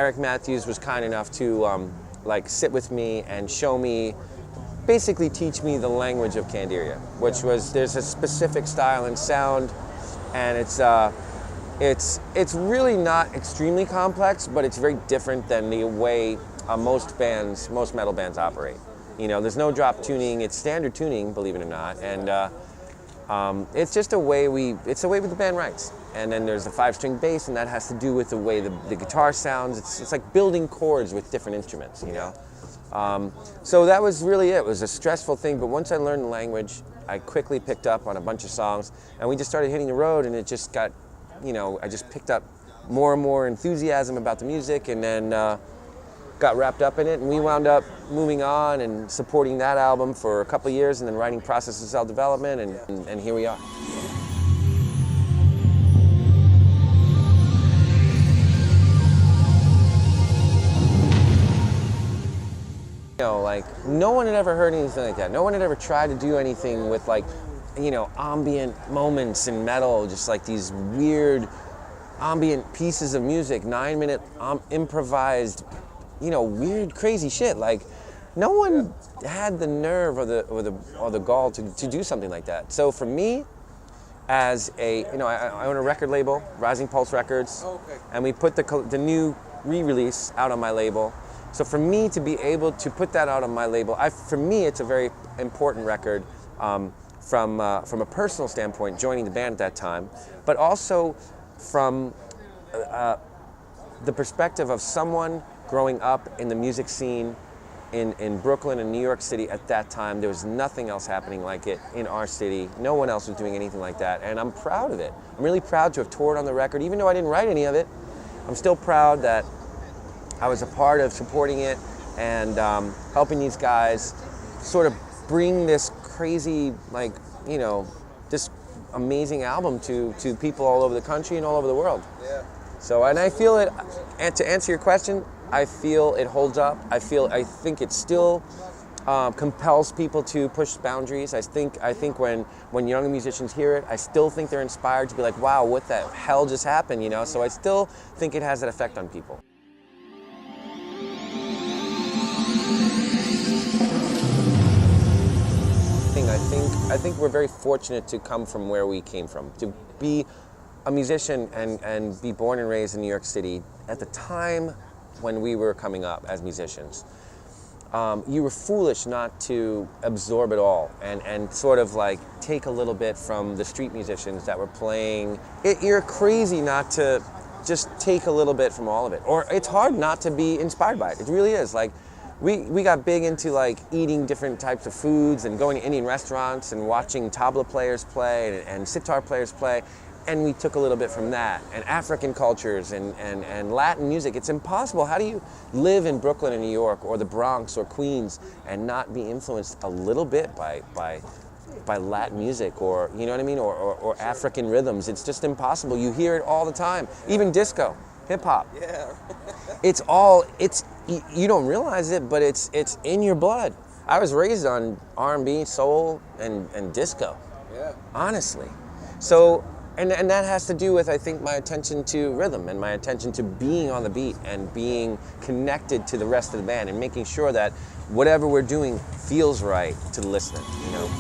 Eric Matthews was kind enough to like sit with me and show me, basically teach me the language of Candiria, which was, there's a specific style and sound, and it's really not extremely complex, but it's very different than the way most metal bands operate. You know, there's no drop tuning, it's standard tuning, believe it or not, and it's just a way it's the way the band writes. And then there's the 5-string bass, and that has to do with the way the guitar sounds. It's like building chords with different instruments, you know? So that was really it. It was a stressful thing, but once I learned the language, I quickly picked up on a bunch of songs, and we just started hitting the road, and it just got, you know, I just picked up more and more enthusiasm about the music, and then got wrapped up in it, and we wound up moving on and supporting that album for a couple of years, and then writing Process of Cell Development, and here we are. You know, like, no one had ever heard anything like that. No one had ever tried to do anything with, like, you know, ambient moments in metal, just like these weird ambient pieces of music, 9-minute improvised, you know, weird, crazy shit. Like, no one had the nerve or the gall to do something like that. So for me, as a, you know, I own a record label, Rising Pulse Records, and we put the new re-release out on my label. So for me to be able to put that out on my label, for me it's a very important record from a personal standpoint, joining the band at that time, but also from the perspective of someone growing up in the music scene in Brooklyn and New York City at that time. There was nothing else happening like it in our city. No one else was doing anything like that, and I'm proud of it. I'm really proud to have toured on the record, even though I didn't write any of it. I'm still proud that I was a part of supporting it and helping these guys sort of bring this crazy, like, you know, this amazing album to people all over the country and all over the world. Yeah. So, and I feel it, and to answer your question, I feel it holds up. I think it still compels people to push boundaries. I think when young musicians hear it, I still think they're inspired to be like, wow, what the hell just happened, you know? So I still think it has that effect on people. I think we're very fortunate to come from where we came from, to be a musician and be born and raised in New York City at the time when we were coming up as musicians. You were foolish not to absorb it all and sort of like take a little bit from the street musicians that were playing. You're crazy not to just take a little bit from all of it. Or it's hard not to be inspired by it. It really is. Like, we got big into like eating different types of foods and going to Indian restaurants and watching tabla players play and sitar players play, and we took a little bit from that, and African cultures and Latin music. It's impossible. How do you live in Brooklyn and New York or the Bronx or Queens and not be influenced a little bit by Latin music, or, you know what I mean, or African rhythms? It's just impossible. You hear it all the time. Even disco, hip hop. Yeah. You don't realize it, but it's in your blood. I was raised on R&B, soul, and disco. Yeah. Honestly. So, and that has to do with, I think, my attention to rhythm and my attention to being on the beat and being connected to the rest of the band and making sure that whatever we're doing feels right to the listener, you know?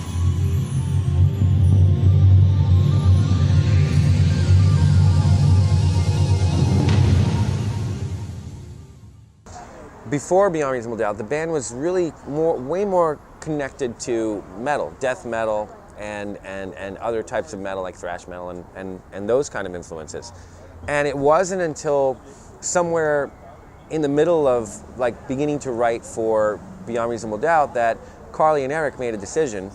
Before Beyond Reasonable Doubt, the band was really way more connected to metal, death metal, and other types of metal like thrash metal and those kind of influences. And it wasn't until somewhere in the middle of like beginning to write for Beyond Reasonable Doubt that Carly and Eric made a decision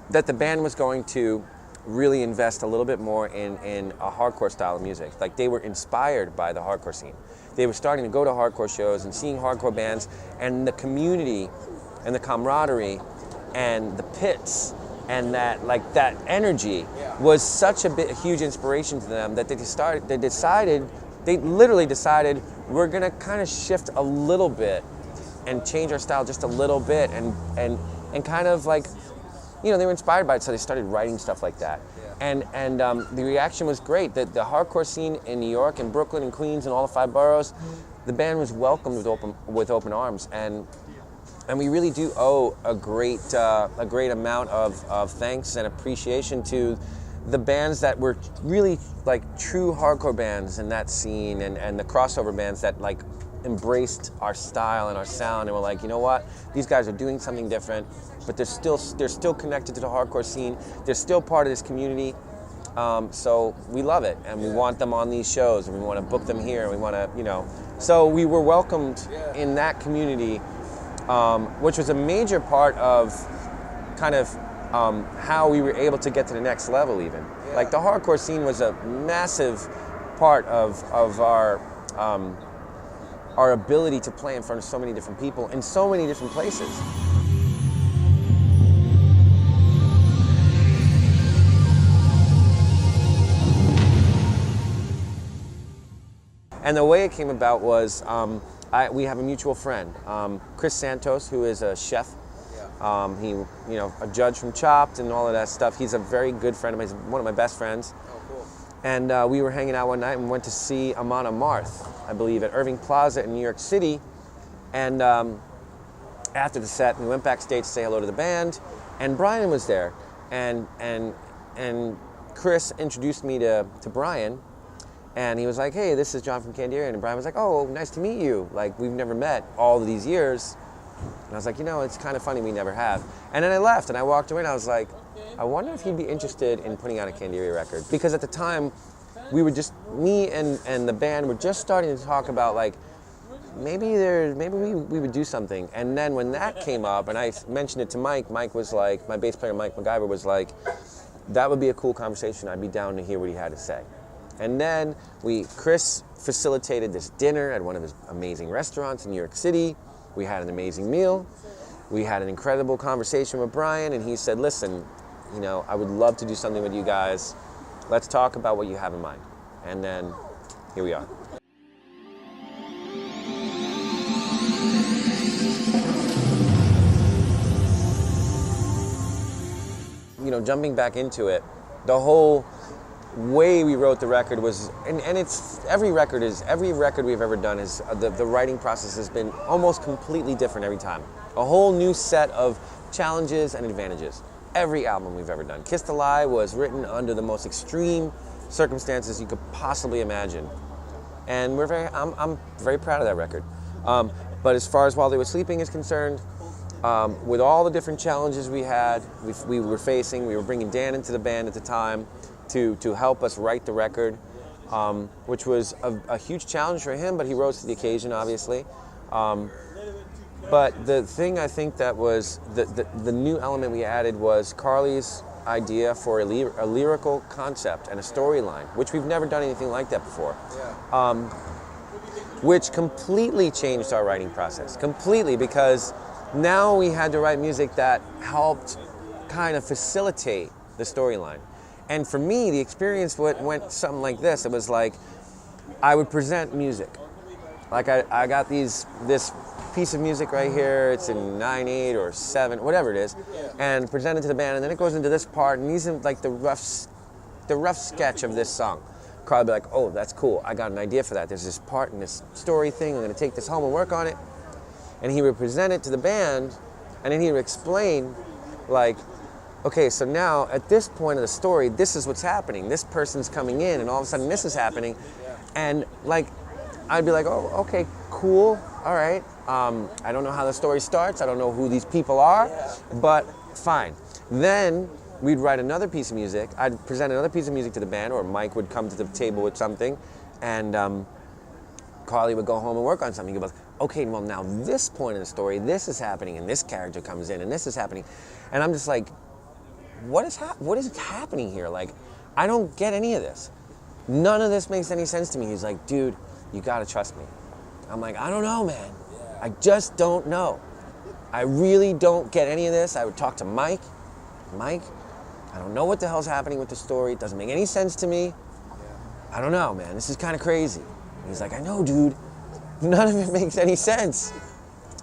that the band was going to really invest a little bit more in a hardcore style of music. Like, they were inspired by the hardcore scene. They were starting to go to hardcore shows and seeing hardcore bands, and the community and the camaraderie and the pits and that energy was such a huge inspiration to them that they literally decided we're gonna kind of shift a little bit and change our style just a little bit and kind of like, you know, they were inspired by it, so they started writing stuff like that. And the reaction was great. The hardcore scene in New York and Brooklyn and Queens and all the 5 boroughs, the band was welcomed with open arms, and we really do owe a great amount of thanks and appreciation to the bands that were really like true hardcore bands in that scene, and the crossover bands that like embraced our style and our sound, and were like, you know what, these guys are doing something different, but they're still connected to the hardcore scene. They're still part of this community. So we love it, and we want them on these shows, and we want to book them here, and we want to, you know. So we were welcomed in that community, which was a major part of kind of how we were able to get to the next level even. Like the hardcore scene was a massive part of our ability to play in front of so many different people in so many different places. And the way it came about was we have a mutual friend, Chris Santos, who is a chef. He, you know, a judge from Chopped and all of that stuff. He's a very good friend of mine. He's one of my best friends. Oh, cool. And we were hanging out one night and went to see Amon Amarth, I believe, at Irving Plaza in New York City. And after the set, we went backstage to say hello to the band, and Brian was there. And Chris introduced me to Brian. And he was like, hey, this is John from Candiria. And Brian was like, oh, nice to meet you. Like, we've never met all of these years. And I was like, you know, it's kind of funny we never have. And then I left and I walked away and I was like, I wonder if he'd be interested in putting out a Candiria record. Because at the time, we were just, me and the band were just starting to talk about like, maybe we would do something. And then when that came up and I mentioned it to Mike, Mike was like, my bass player Mike MacGyver was like, that would be a cool conversation. I'd be down to hear what he had to say. And then Chris facilitated this dinner at one of his amazing restaurants in New York City. We had an amazing meal. We had an incredible conversation with Brian, and he said, listen, you know, I would love to do something with you guys. Let's talk about what you have in mind. And then here we are. You know, jumping back into it, the whole way we wrote the record was, and it's every record we've ever done is the writing process has been almost completely different every time. A whole new set of challenges and advantages. Every album we've ever done. Kiss the Lie was written under the most extreme circumstances you could possibly imagine, and I'm very proud of that record. But as far as While They Were Sleeping is concerned, with all the different challenges we were facing, we were bringing Dan into the band at the time to help us write the record, which was a huge challenge for him, but he rose to the occasion, obviously. But the thing I think that was the new element we added was Carly's idea for a lyrical concept and a storyline, which we've never done anything like that before, which completely changed our writing process, completely, because now we had to write music that helped kind of facilitate the storyline. And for me, the experience went something like this. It was like, I would present music. Like I got this piece of music right here, it's in 9/8 or 7, whatever it is, and present it to the band, and then it goes into this part, and these are like the rough sketch of this song. Carl would be like, oh, that's cool, I got an idea for that. There's this part in this story thing, I'm gonna take this home and work on it. And he would present it to the band, and then he would explain, like, okay, so now at this point of the story, this is what's happening. This person's coming in, and all of a sudden this is happening. And like, I'd be like, oh, okay, cool, all right. I don't know how the story starts. I don't know who these people are, but fine. Then we'd write another piece of music. I'd present another piece of music to the band, or Mike would come to the table with something, and Carly would go home and work on something. He'd be like, okay, well now this point of the story, this is happening, and this character comes in, and this is happening. And I'm just like, what is happening here? Like, I don't get any of this. None of this makes any sense to me. He's like, dude, you gotta trust me. I'm like, I don't know, man. I just don't know. I really don't get any of this. I would talk to Mike. Mike, I don't know what the hell's happening with the story. It doesn't make any sense to me. I don't know, man. This is kind of crazy. And he's like, I know, dude. None of it makes any sense.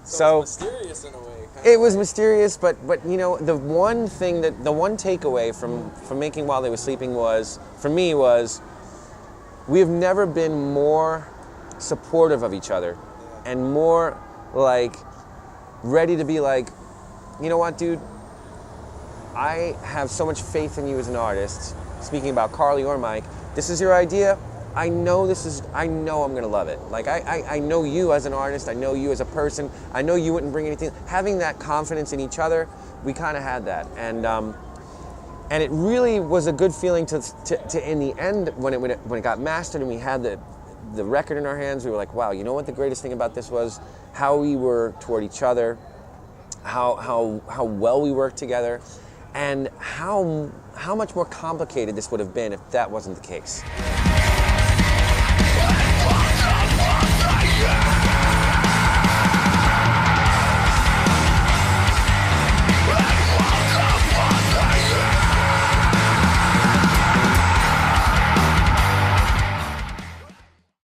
So it's mysterious in a way. It was mysterious, but you know, the one takeaway from making While They Were Sleeping was, for me, was we have never been more supportive of each other and more like ready to be like, you know what, dude, I have so much faith in you as an artist. Speaking about Carly or Mike, this is your idea. I know I'm gonna love it. Like I know you as an artist, I know you as a person, I know you wouldn't bring anything. Having that confidence in each other, we kind of had that. And it really was a good feeling to in the end when it got mastered and we had the record in our hands, we were like, wow, you know what the greatest thing about this was? How we were toward each other, how well we worked together, and how much more complicated this would have been if that wasn't the case.